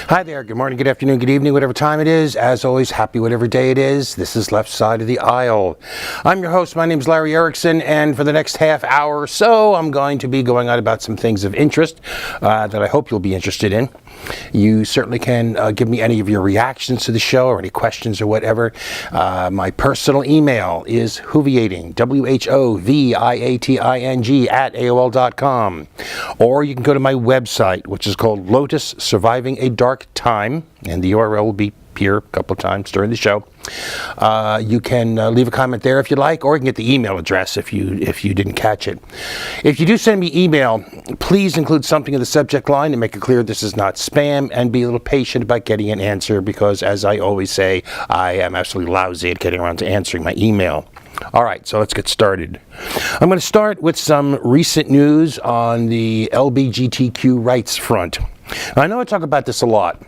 Hi there, good morning, good afternoon, good evening, whatever time it is. As always, happy whatever day it is. This is Left Side of the Aisle. I'm your host, my name is Larry Erickson, and for the next half hour or so, I'm going to be going on about some things of interest that I hope you'll be interested in. You certainly can give me any of your reactions to the show or any questions or whatever. My personal email is whoviating, WHOVIATING at AOL.com. Or you can go to my website, which is called Lotus Surviving a Dark Time, and the URL will be here a couple of times during the show. You can leave a comment there if you like, or you can get the email address if you didn't catch it. If you do send me email, please include something in the subject line to make it clear this is not spam, and be a little patient about getting an answer because, as I always say, I am absolutely lousy at getting around to answering my email. All right, so let's get started. I'm going to start with some recent news on the LBGTQ rights front. Now, I know I talk about this a lot.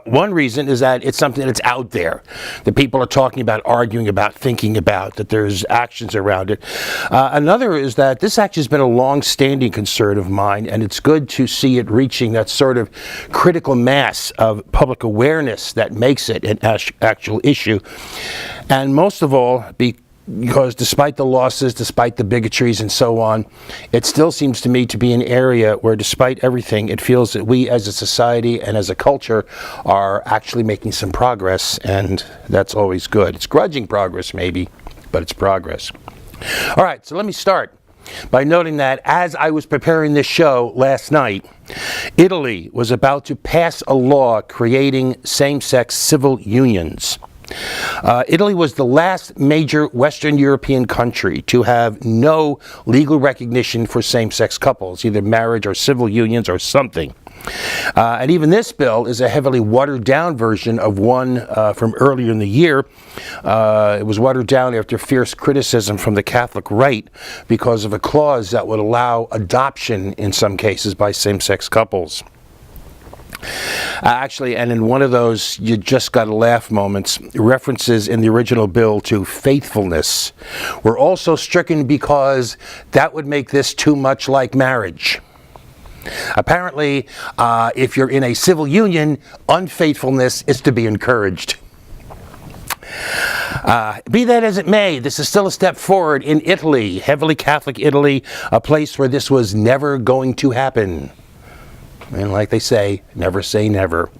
One reason is that it's something that's out there, that people are talking about, arguing about, thinking about, that there's actions around it. Another is that this actually has been a long-standing concern of mine, and it's good to see it reaching that sort of critical mass of public awareness that makes it an actual issue. And most of all, because despite the losses, despite the bigotries and so on, it still seems to me to be an area where, despite everything, it feels that we as a society and as a culture are actually making some progress, and that's always good. It's grudging progress maybe, but it's progress. All right, so let me start by noting that as I was preparing this show last night, Italy was about to pass a law creating same-sex civil unions. Italy was the last major Western European country to have no legal recognition for same-sex couples, either marriage or civil unions or something. And even this bill is a heavily watered-down version of one from earlier in the year. It was watered down after fierce criticism from the Catholic right because of a clause that would allow adoption in some cases by same-sex couples. Actually, and in one of those you just got to laugh moments, references in the original bill to faithfulness were also stricken because that would make this too much like marriage. Apparently, if you're in a civil union, unfaithfulness is to be encouraged. Be that as it may, this is still a step forward in Italy, heavily Catholic Italy, a place where this was never going to happen. And like they say, never say never.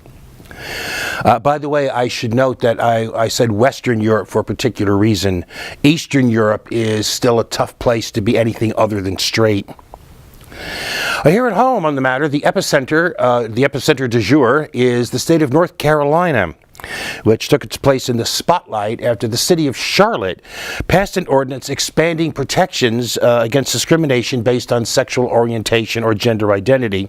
By the way, I should note that I said Western Europe for a particular reason. Eastern Europe is still a tough place to be anything other than straight. Here at home on the matter, the epicenter du jour is the state of North Carolina, which took its place in the spotlight after the city of Charlotte passed an ordinance expanding protections against discrimination based on sexual orientation or gender identity.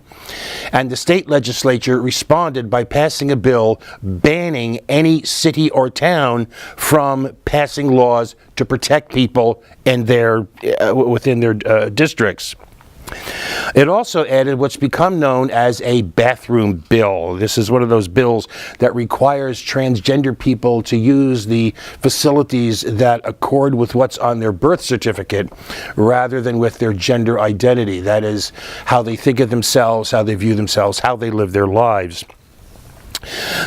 And the state legislature responded by passing a bill banning any city or town from passing laws to protect people in within their districts. It also added what's become known as a bathroom bill. This is one of those bills that requires transgender people to use the facilities that accord with what's on their birth certificate rather than with their gender identity. That is, how they think of themselves, how they view themselves, how they live their lives.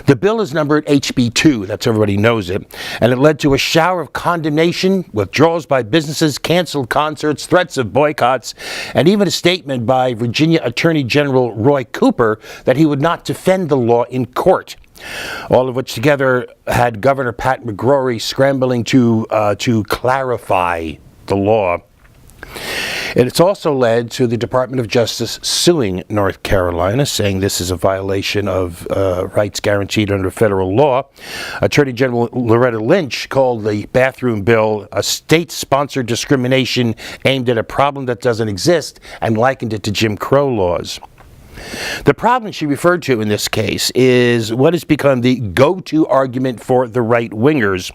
The bill is numbered HB2, that's everybody knows it, and it led to a shower of condemnation, withdrawals by businesses, canceled concerts, threats of boycotts, and even a statement by Virginia Attorney General Roy Cooper that he would not defend the law in court. All of which together had Governor Pat McCrory scrambling to clarify the law. And it's also led to the Department of Justice suing North Carolina, saying this is a violation of rights guaranteed under federal law. Attorney General Loretta Lynch called the bathroom bill a state-sponsored discrimination aimed at a problem that doesn't exist and likened it to Jim Crow laws. The problem she referred to in this case is what has become the go-to argument for the right-wingers.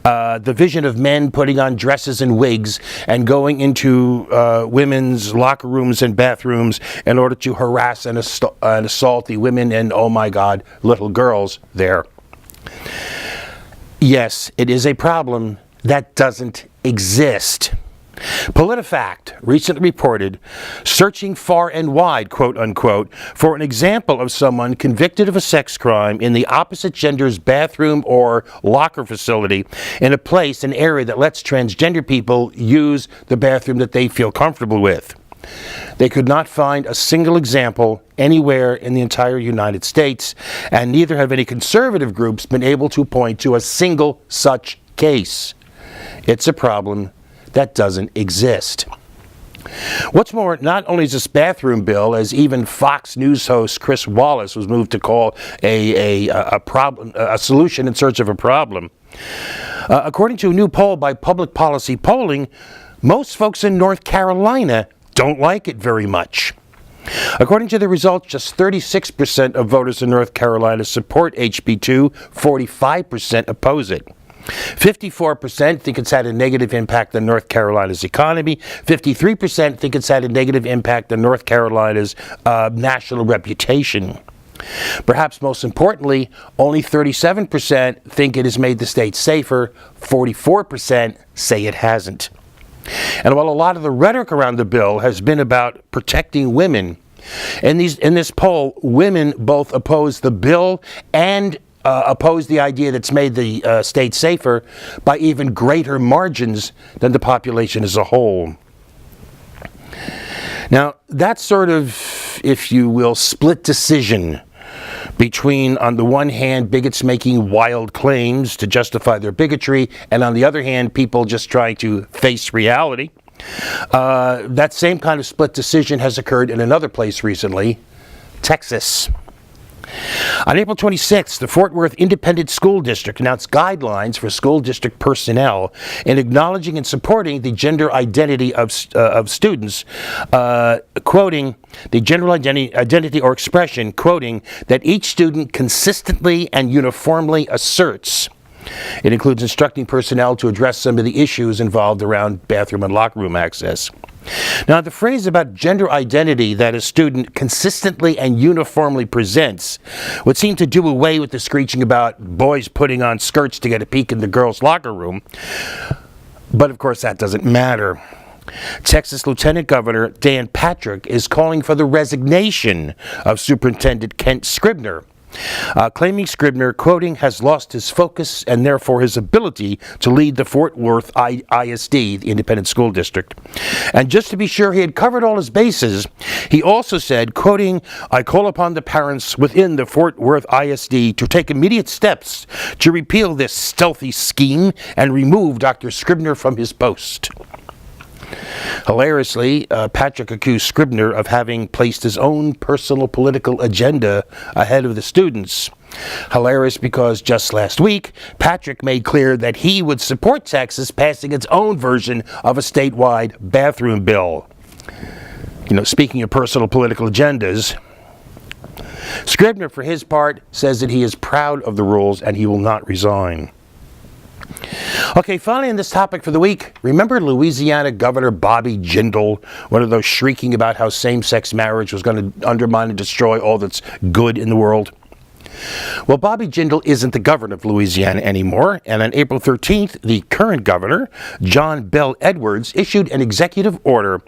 The vision of men putting on dresses and wigs and going into women's locker rooms and bathrooms in order to harass and assault the women and, oh my God, little girls there. Yes, it is a problem that doesn't exist. PolitiFact recently reported searching far and wide, quote unquote, for an example of someone convicted of a sex crime in the opposite gender's bathroom or locker facility in an area that lets transgender people use the bathroom that they feel comfortable with. They could not find a single example anywhere in the entire United States, and neither have any conservative groups been able to point to a single such case. It's a problem that doesn't exist. What's more, not only is this bathroom bill, as even Fox News host Chris Wallace was moved to call a solution in search of a problem. According to a new poll by Public Policy Polling, most folks in North Carolina don't like it very much. According to the results, just 36% of voters in North Carolina support HB 2, 45% oppose it. 54% think it's had a negative impact on North Carolina's economy. 53% think it's had a negative impact on North Carolina's national reputation. Perhaps most importantly, only 37% think it has made the state safer. 44% say it hasn't. And while a lot of the rhetoric around the bill has been about protecting women, in this poll, women both oppose the bill and oppose the idea that's made the state safer by even greater margins than the population as a whole. Now, that sort of, if you will, split decision between, on the one hand, bigots making wild claims to justify their bigotry, and on the other hand, people just trying to face reality. That same kind of split decision has occurred in another place recently, Texas. On April 26th, the Fort Worth Independent School District announced guidelines for school district personnel in acknowledging and supporting the gender identity of students, quoting the general identity or expression, quoting, that each student consistently and uniformly asserts. It includes instructing personnel to address some of the issues involved around bathroom and locker room access. Now, the phrase about gender identity that a student consistently and uniformly presents would seem to do away with the screeching about boys putting on skirts to get a peek in the girls' locker room. But of course, that doesn't matter. Texas Lieutenant Governor Dan Patrick is calling for the resignation of Superintendent Kent Scribner, claiming Scribner, quoting, has lost his focus and therefore his ability to lead the Fort Worth ISD, the Independent School District. And just to be sure he had covered all his bases, he also said, quoting, I call upon the parents within the Fort Worth ISD to take immediate steps to repeal this stealthy scheme and remove Dr. Scribner from his post. Hilariously, Patrick accused Scribner of having placed his own personal political agenda ahead of the students. Hilarious because just last week, Patrick made clear that he would support Texas passing its own version of a statewide bathroom bill. You know, speaking of personal political agendas, Scribner, for his part, says that he is proud of the rules and he will not resign. Okay, finally on this topic for the week, remember Louisiana Governor Bobby Jindal, one of those shrieking about how same-sex marriage was going to undermine and destroy all that's good in the world? Well, Bobby Jindal isn't the governor of Louisiana anymore, and on April 13th, the current governor, John Bell Edwards, issued an executive order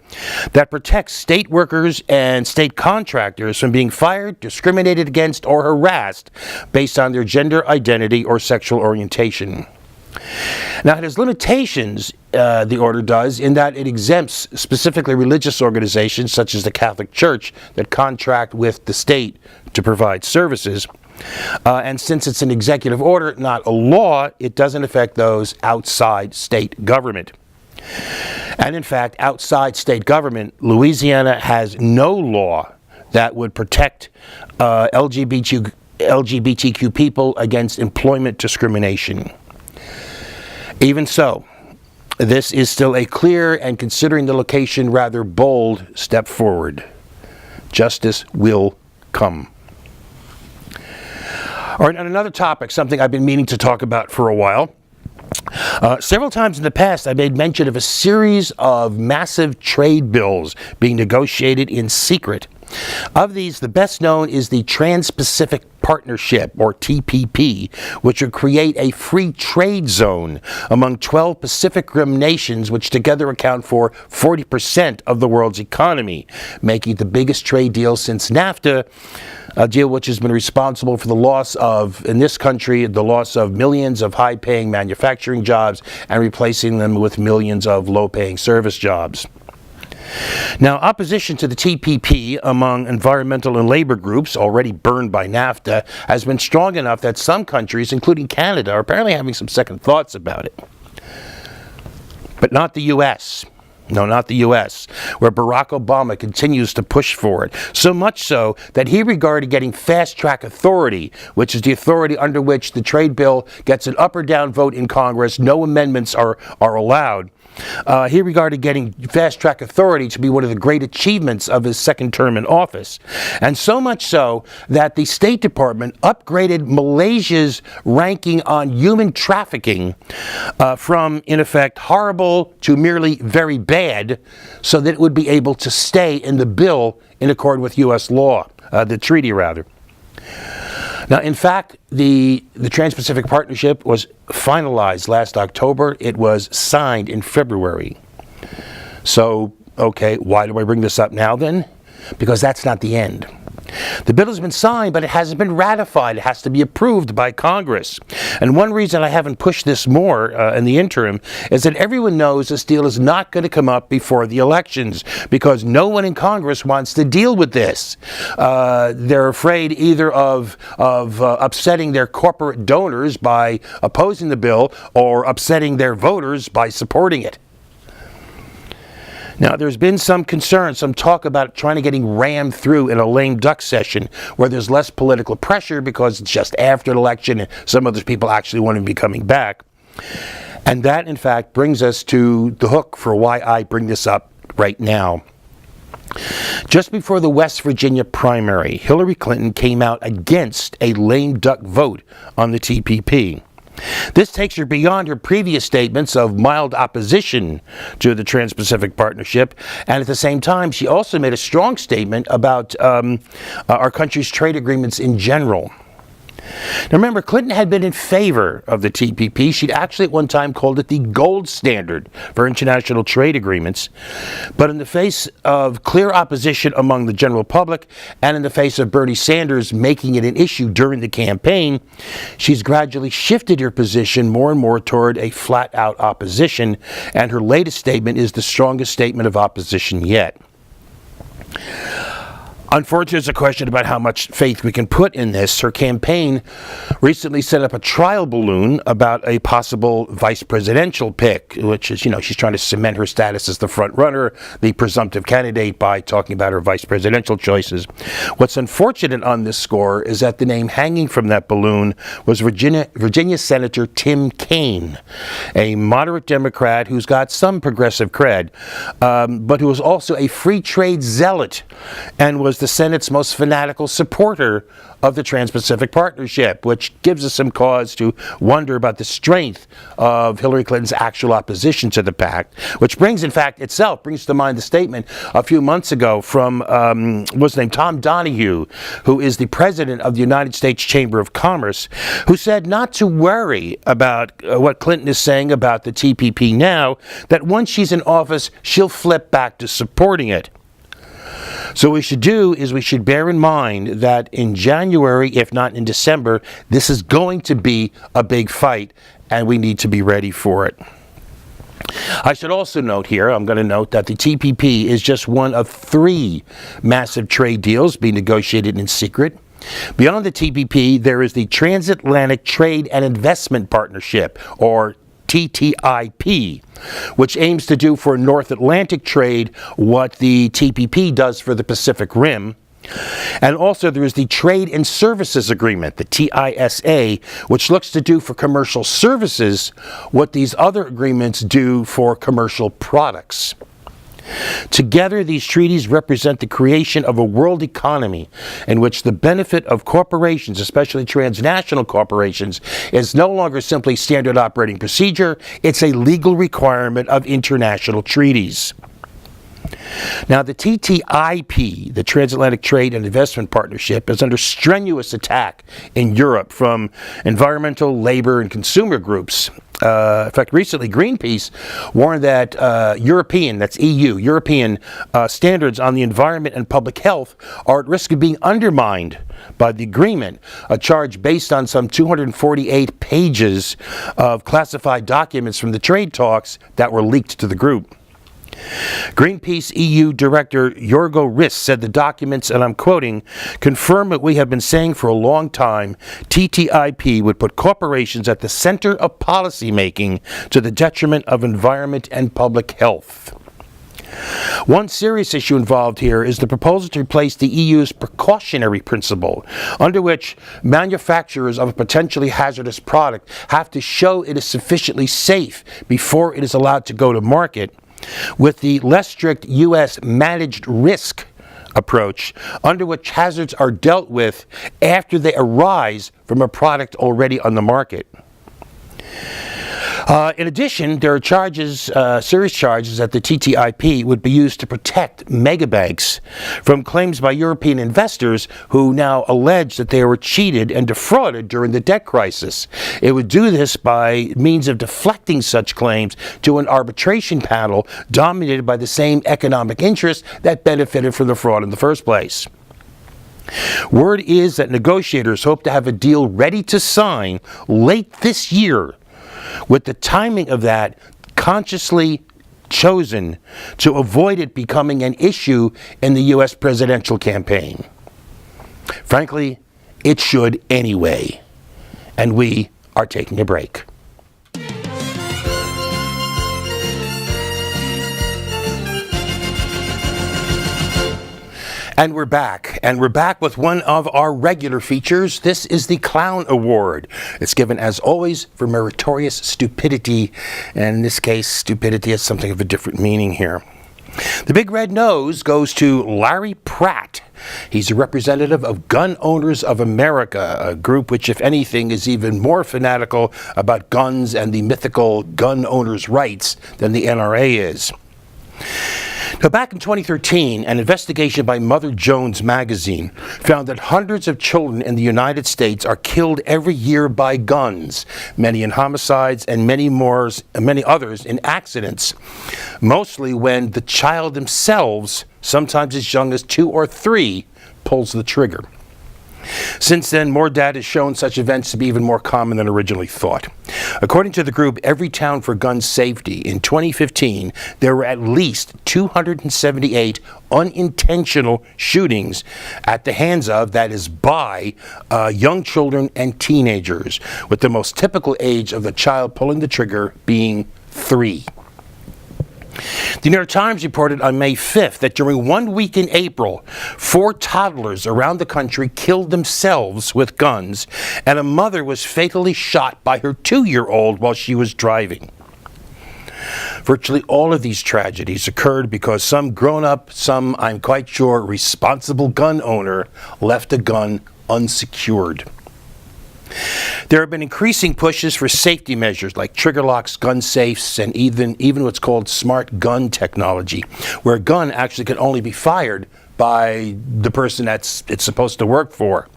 that protects state workers and state contractors from being fired, discriminated against, or harassed based on their gender identity or sexual orientation. Now, it has limitations, the order does, in that it exempts specifically religious organizations such as the Catholic Church that contract with the state to provide services. And since it's an executive order, not a law, it doesn't affect those outside state government. And in fact, outside state government, Louisiana has no law that would protect LGBTQ people against employment discrimination. Even so, this is still a clear and, considering the location, rather bold step forward. Justice will come. All right, on another topic, something I've been meaning to talk about for a while. Several times in the past, I made mention of a series of massive trade bills being negotiated in secret. Of these, the best known is the Trans-Pacific Partnership, or TPP, which would create a free trade zone among 12 Pacific Rim nations, which together account for 40% of the world's economy, making it the biggest trade deal since NAFTA, a deal which has been responsible for the loss of, in this country, the loss of millions of high-paying manufacturing jobs and replacing them with millions of low-paying service jobs. Now, opposition to the TPP among environmental and labor groups, already burned by NAFTA, has been strong enough that some countries, including Canada, are apparently having some second thoughts about it. But not the U.S. No, not the U.S., where Barack Obama continues to push for it. So much so that he regarded getting fast-track authority, which is the authority under which the trade bill gets an up or down vote in Congress, no amendments are allowed. He regarded getting fast-track authority to be one of the great achievements of his second term in office. And so much so that the State Department upgraded Malaysia's ranking on human trafficking from, in effect, horrible to merely very bad, so that it would be able to stay in the bill in accord with U.S. law, the treaty rather. Now, in fact, the Trans-Pacific Partnership was finalized last October. It was signed in February. So, okay, why do I bring this up now then? Because that's not the end. The bill has been signed, but it hasn't been ratified. It has to be approved by Congress. And one reason I haven't pushed this more in the interim is that everyone knows this deal is not going to come up before the elections, because no one in Congress wants to deal with this. They're afraid either of upsetting their corporate donors by opposing the bill, or upsetting their voters by supporting it. Now, there's been some concern, some talk about trying to getting rammed through in a lame duck session where there's less political pressure because it's just after the election and some other people actually want to be coming back. And that, in fact, brings us to the hook for why I bring this up right now. Just before the West Virginia primary, Hillary Clinton came out against a lame duck vote on the TPP. This takes her beyond her previous statements of mild opposition to the Trans-Pacific Partnership, and at the same time, she also made a strong statement about our country's trade agreements in general. Now remember, Clinton had been in favor of the TPP. She'd actually at one time called it the gold standard for international trade agreements. But in the face of clear opposition among the general public, and in the face of Bernie Sanders making it an issue during the campaign, she's gradually shifted her position more and more toward a flat-out opposition, and her latest statement is the strongest statement of opposition yet. Unfortunately, there's a question about how much faith we can put in this. Her campaign recently set up a trial balloon about a possible vice presidential pick, which is, she's trying to cement her status as the front runner, the presumptive candidate, by talking about her vice presidential choices. What's unfortunate on this score is that the name hanging from that balloon was Virginia Senator Tim Kaine, a moderate Democrat who's got some progressive cred, but who was also a free trade zealot and was the Senate's most fanatical supporter of the Trans-Pacific Partnership, which gives us some cause to wonder about the strength of Hillary Clinton's actual opposition to the pact, which brings to mind the statement a few months ago from, Tom Donahue, who is the president of the United States Chamber of Commerce, who said not to worry about what Clinton is saying about the TPP now, that once she's in office, she'll flip back to supporting it. So what we should do is we should bear in mind that in January, if not in December, this is going to be a big fight, and we need to be ready for it. I should also note here, I'm going to note that the TPP is just one of 3 massive trade deals being negotiated in secret. Beyond the TPP, there is the Transatlantic Trade and Investment Partnership, or TTIP, which aims to do for North Atlantic trade what the TPP does for the Pacific Rim. And also there is the Trade and Services Agreement, the TISA, which looks to do for commercial services what these other agreements do for commercial products. Together, these treaties represent the creation of a world economy in which the benefit of corporations, especially transnational corporations, is no longer simply standard operating procedure, it's a legal requirement of international treaties. Now, the TTIP, the Transatlantic Trade and Investment Partnership, is under strenuous attack in Europe from environmental, labor, and consumer groups. In fact, recently Greenpeace warned that European standards on the environment and public health are at risk of being undermined by the agreement, a charge based on some 248 pages of classified documents from the trade talks that were leaked to the group. Greenpeace EU Director Jorgo Riss said the documents, and I'm quoting, confirm what we have been saying for a long time. TTIP would put corporations at the center of policy making to the detriment of environment and public health. One serious issue involved here is the proposal to replace the EU's precautionary principle, under which manufacturers of a potentially hazardous product have to show it is sufficiently safe before it is allowed to go to market, with the less strict U.S. managed risk approach, under which hazards are dealt with after they arise from a product already on the market. In addition, there are serious charges that the TTIP would be used to protect megabanks from claims by European investors who now allege that they were cheated and defrauded during the debt crisis. It would do this by means of deflecting such claims to an arbitration panel dominated by the same economic interests that benefited from the fraud in the first place. Word is that negotiators hope to have a deal ready to sign late this year, with the timing of that consciously chosen to avoid it becoming an issue in the U.S. presidential campaign. Frankly, it should anyway. And we are taking a break. And we're back with one of our regular features. This is the Clown Award. It's given, as always, for meritorious stupidity, and in this case, stupidity has something of a different meaning here. The Big Red Nose goes to Larry Pratt. He's a representative of Gun Owners of America, a group which, if anything, is even more fanatical about guns and the mythical gun owners' rights than the NRA is. Now, back in 2013, an investigation by Mother Jones magazine found that hundreds of children in the United States are killed every year by guns, many in homicides and many others in accidents, mostly when the child themselves, sometimes as young as 2 or 3, pulls the trigger. Since then, more data has shown such events to be even more common than originally thought. According to the group Everytown for Gun Safety, in 2015, there were at least 278 unintentional shootings at the hands of, that is, by, young children and teenagers, with the most typical age of the child pulling the trigger being 3. The New York Times reported on May 5th that during 1 week in April, 4 toddlers around the country killed themselves with guns, and a mother was fatally shot by her 2-year-old while she was driving. Virtually all of these tragedies occurred because some grown-up, some, I'm quite sure, responsible gun owner left a gun unsecured. There have been increasing pushes for safety measures like trigger locks, gun safes, and even what's called smart gun technology, where a gun actually can only be fired by the person it's supposed to work for.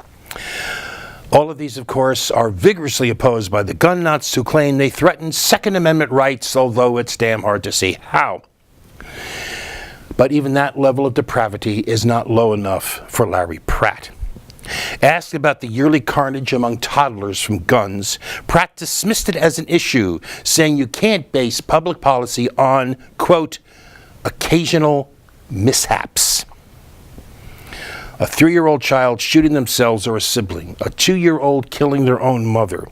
All of these, of course, are vigorously opposed by the gun nuts who claim they threaten Second Amendment rights, although it's damn hard to see how. But even that level of depravity is not low enough for Larry Pratt. Asked about the yearly carnage among toddlers from guns, Pratt dismissed it as an issue, saying you can't base public policy on, quote, occasional mishaps. A 3-year-old child shooting themselves or a sibling, a 2-year-old killing their own mother.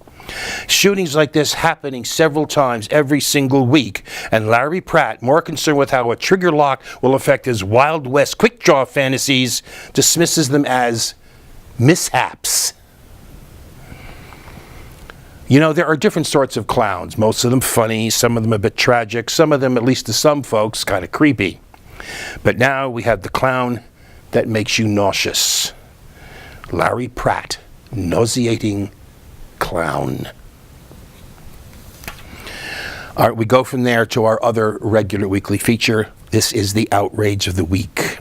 Shootings like this happening several times every single week, and Larry Pratt, more concerned with how a trigger lock will affect his Wild West quick draw fantasies, dismisses them as mishaps. You know, there are different sorts of clowns, most of them funny, some of them a bit tragic, some of them, at least to some folks, kind of creepy. But now we have the clown that makes you nauseous. Larry Pratt, nauseating clown. All right, we go from there to our other regular weekly feature, This is the outrage of the week.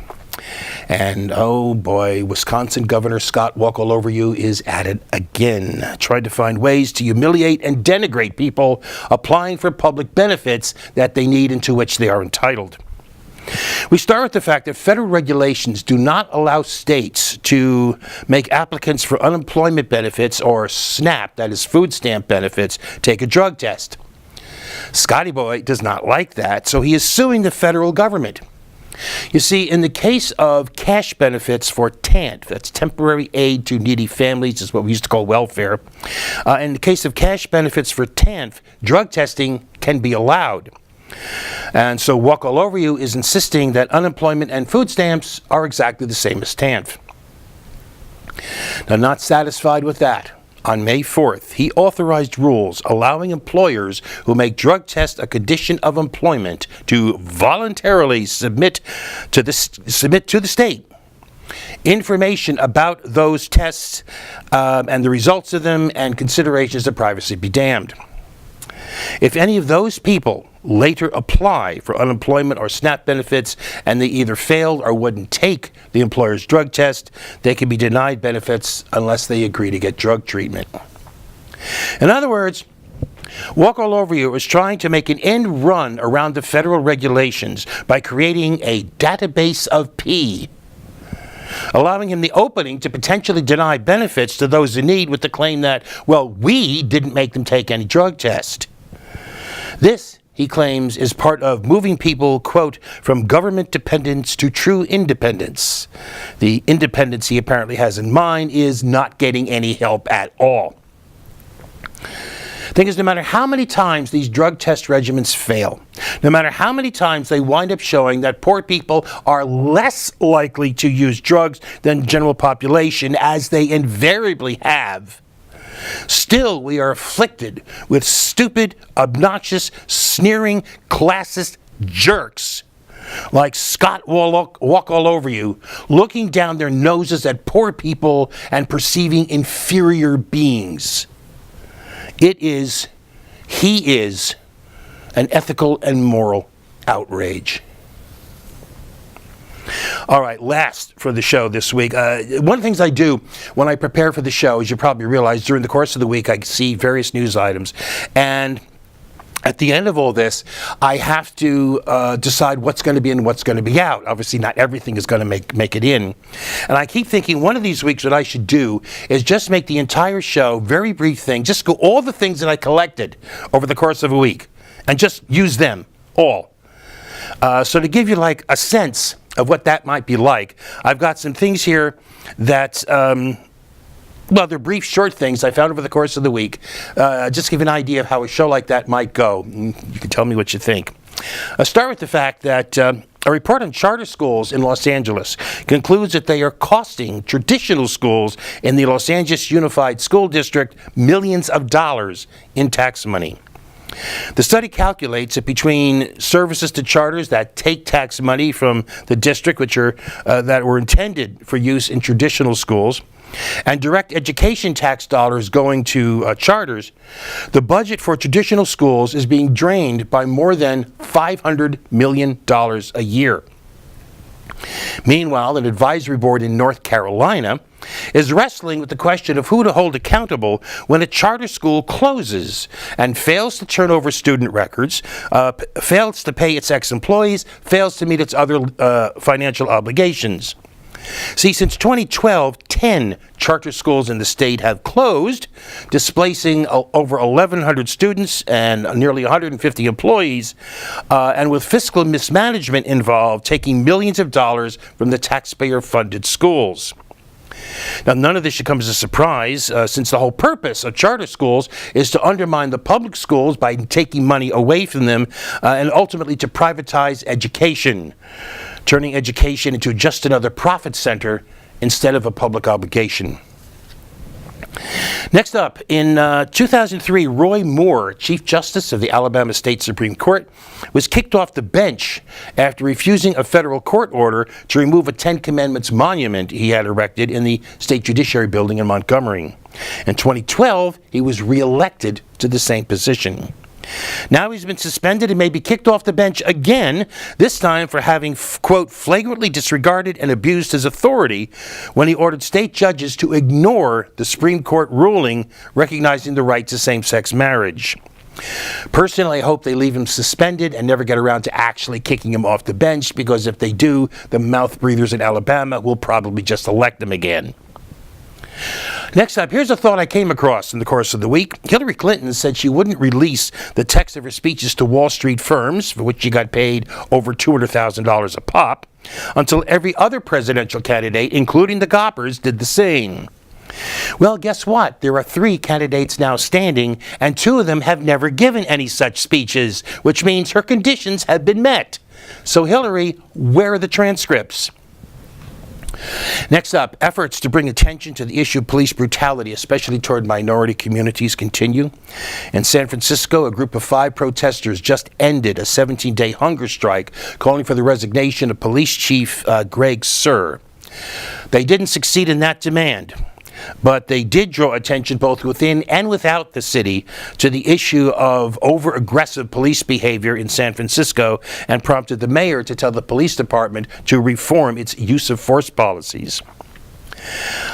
And oh boy, Wisconsin Governor Scott WalkAllOverYou is at it again, trying to find ways to humiliate and denigrate people applying for public benefits that they need and to which they are entitled. We start with the fact that federal regulations do not allow states to make applicants for unemployment benefits or SNAP, that is food stamp benefits, take a drug test. Scotty Boy does not like that, so he is suing the federal government. You see, in the case of cash benefits for TANF, that's temporary aid to needy families, is what we used to call welfare. In the case of cash benefits for TANF, drug testing can be allowed. And so WalkAllOverYou is insisting that unemployment and food stamps are exactly the same as TANF. Now, not satisfied with that, on May 4th, he authorized rules allowing employers who make drug tests a condition of employment to voluntarily submit to the state information about those tests and the results of them, and considerations of privacy be damned. If any of those people later apply for unemployment or SNAP benefits and they either failed or wouldn't take the employer's drug test, they can be denied benefits unless they agree to get drug treatment. In other words, WalkAllOverYou is trying to make an end run around the federal regulations by creating a database of P, allowing him the opening to potentially deny benefits to those in need with the claim that, well, we didn't make them take any drug test. This, he claims, is part of moving people, quote, from government dependence to true independence. The independence he apparently has in mind is not getting any help at all. Thing is, no matter how many times these drug test regimens fail, no matter how many times they wind up showing that poor people are less likely to use drugs than the general population, as they invariably have, still we are afflicted with stupid, obnoxious, sneering, classist jerks like Scott WalkAllOverYou, looking down their noses at poor people and perceiving inferior beings. He is an ethical and moral outrage. All right, last for the show this week. One of the things I do when I prepare for the show, as you probably realize, during the course of the week, I see various news items. And at the end of all this, I have to decide what's going to be in and what's going to be out. Obviously, not everything is going to make it in. And I keep thinking one of these weeks what I should do is just make the entire show, very brief thing, just go all the things that I collected over the course of a week and just use them all. So to give you like a sense of what that might be like, I've got some things here that, they're brief, short things I found over the course of the week. Just to give you an idea of how a show like that might go. You can tell me what you think. I'll start with the fact that a report on charter schools in Los Angeles concludes that they are costing traditional schools in the Los Angeles Unified School District millions of dollars in tax money. The study calculates that between services to charters that take tax money from the district, which are that were intended for use in traditional schools, and direct education tax dollars going to charters, the budget for traditional schools is being drained by more than $500 million a year. Meanwhile, an advisory board in North Carolina is wrestling with the question of who to hold accountable when a charter school closes and fails to turn over student records, fails to pay its ex-employees, fails to meet its other financial obligations. See, since 2012, 10 charter schools in the state have closed, displacing over 1,100 students and nearly 150 employees, and with fiscal mismanagement involved, taking millions of dollars from the taxpayer-funded schools. Now, none of this should come as a surprise, since the whole purpose of charter schools is to undermine the public schools by taking money away from them and ultimately to privatize education, turning education into just another profit center instead of a public obligation. Next up, in 2003, Roy Moore, Chief Justice of the Alabama State Supreme Court, was kicked off the bench after refusing a federal court order to remove a Ten Commandments monument he had erected in the State Judiciary Building in Montgomery. In 2012, he was reelected to the same position. Now he's been suspended and may be kicked off the bench again, this time for having, quote, flagrantly disregarded and abused his authority when he ordered state judges to ignore the Supreme Court ruling recognizing the right to same-sex marriage. Personally, I hope they leave him suspended and never get around to actually kicking him off the bench, because if they do, the mouth breathers in Alabama will probably just elect him again. Next up, here's a thought I came across in the course of the week. Hillary Clinton said she wouldn't release the text of her speeches to Wall Street firms, for which she got paid over $200,000 a pop, until every other presidential candidate, including the Goppers, did the same. Well, guess what? There are 3 candidates now standing, and 2 of them have never given any such speeches, which means her conditions have been met. So, Hillary, where are the transcripts? Next up, efforts to bring attention to the issue of police brutality, especially toward minority communities, continue. In San Francisco, a group of 5 protesters just ended a 17-day hunger strike calling for the resignation of Police Chief Greg Suhr. They didn't succeed in that demand, but they did draw attention both within and without the city to the issue of over-aggressive police behavior in San Francisco, and prompted the mayor to tell the police department to reform its use of force policies.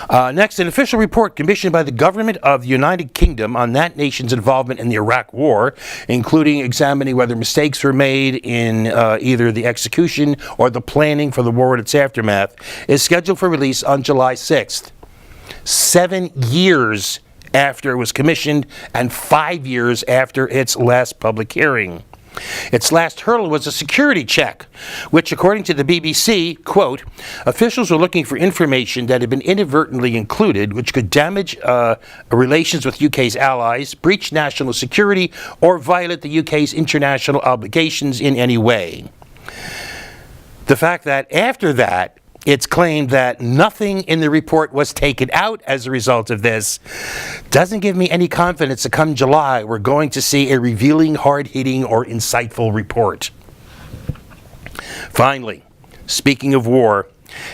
Next, an official report commissioned by the government of the United Kingdom on that nation's involvement in the Iraq War, including examining whether mistakes were made in either the execution or the planning for the war and its aftermath, is scheduled for release on July 6th. 7 years after it was commissioned and 5 years after its last public hearing. Its last hurdle was a security check, which, according to the BBC, quote, officials were looking for information that had been inadvertently included, which could damage relations with UK's allies, breach national security, or violate the UK's international obligations in any way. The fact that after that, it's claimed that nothing in the report was taken out as a result of this doesn't give me any confidence that come July we're going to see a revealing, hard-hitting, or insightful report. Finally, speaking of war,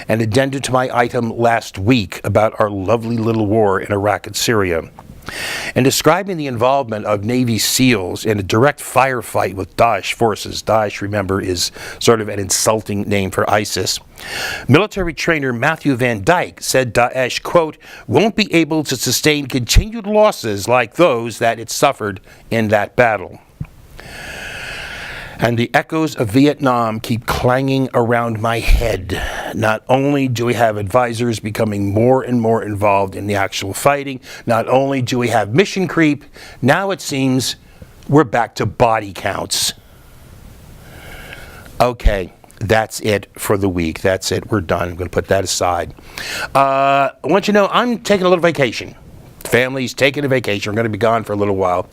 an addendum to my item last week about our lovely little war in Iraq and Syria. In describing the involvement of Navy SEALs in a direct firefight with Daesh forces, Daesh, remember, is sort of an insulting name for ISIS, military trainer Matthew Van Dyke said Daesh, quote, won't be able to sustain continued losses like those that it suffered in that battle. And the echoes of Vietnam keep clanging around my head. Not only do we have advisors becoming more and more involved in the actual fighting, not only do we have mission creep, now it seems we're back to body counts. Okay, that's it for the week. That's it. We're done. I'm going to put that aside. I want you to know I'm taking a little vacation. Family's taking a vacation. We're going to be gone for a little while.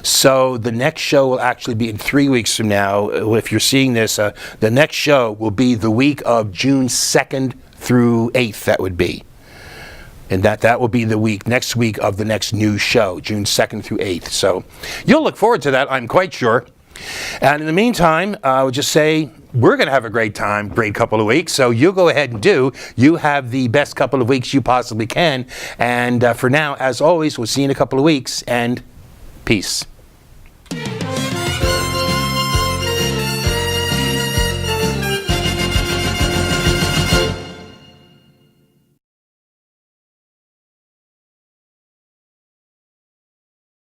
So the next show will actually be in 3 weeks from now. If you're seeing this, the next show will be the week of June 2nd through 8th, that would be. And that will be the next week of the next new show, June 2nd through 8th. So you'll look forward to that, I'm quite sure. And in the meantime, I would just say we're going to have a great time, great couple of weeks. So you go ahead and do. You have the best couple of weeks you possibly can. And for now, as always, we'll see you in a couple of weeks. And peace.